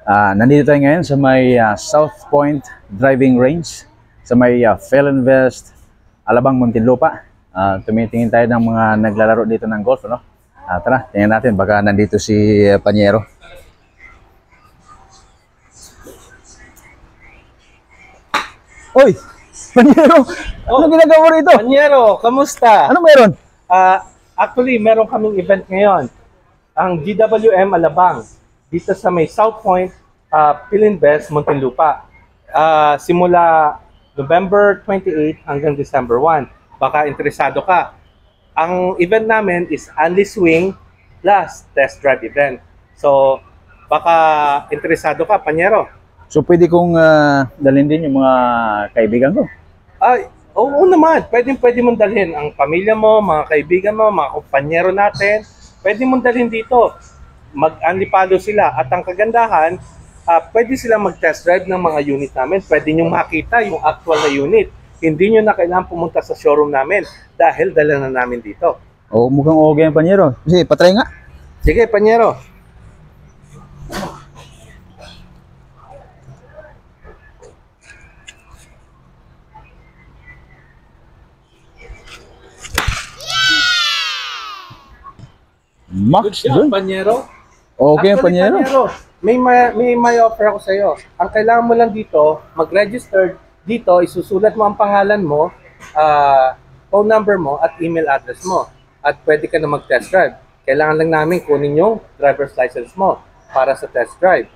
Nandito tayo ngayon sa may South Point Driving Range, sa may Felinvest, Alabang, Muntinlupa. Tumitingin tayo ng mga naglalaro dito ng golf, no? Tara, tingnan natin, baka nandito si Panyero. Oy! Panyero! Ano ginagawa mo rito? Panyero, kamusta? Ano meron? Actually, meron kaming event ngayon. Ang GWM Alabang, dito sa may South Point, Felinvest, Muntinlupa. Simula November 28 hanggang December 1. Baka interesado ka. Ang event namin is Only Swing plus Test Drive event. So, baka interesado ka, Panyero. So pwede kong dalhin din yung mga kaibigan ko? Ay, oo naman. Pwede mong dalhin ang pamilya mo, mga kaibigan mo, mga kumpanyero natin. Pwede mong dalhin dito. Mag-unlipalo sila. At ang kagandahan, pwede silang mag-test drive ng mga unit namin. Pwede nyo makita yung actual na unit. Hindi nyo na kailangan pumunta sa showroom namin dahil dala na namin dito. Oh, mukhang okay yung Panyero. Sige, patry nga. Sige, Panyero. Max, Good job, Panyero. okay, Actually, Panyero. May offer ako sa iyo. Ang kailangan mo lang dito, mag-register dito, isusulat mo ang pangalan mo, phone number mo, at email address mo. At pwede ka na mag-test drive. Kailangan lang namin kunin yung driver's license mo para sa test drive.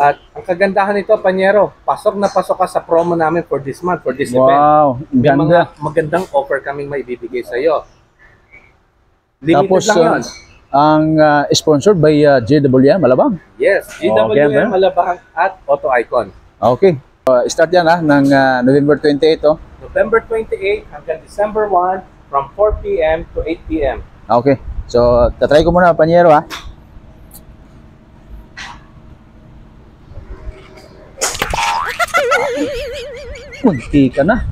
At ang kagandahan nito, Panyero, pasok na pasok ka sa promo namin for this month, for this event. Wow, May ganda. mga magandang offer kaming maibibigay sa iyo. Limited Tapos, lang yun. ang sponsored by JWM Alabang. Yes, GWM Alabang at Auto Icon. Okay. Start yan ng November 28. Oh. November 28 hanggang December 1 from 4 p.m. to 8 p.m. Okay. So, tatry ko muna, Panyero, ha. Munti ka na.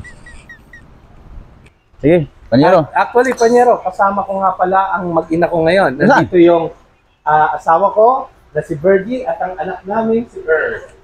Sige, Panyero. Actually, Panyero, kasama ko nga pala ang mag-ina ko ngayon. Nandito yung asawa ko, na si Virgie, at ang anak namin, si Earl.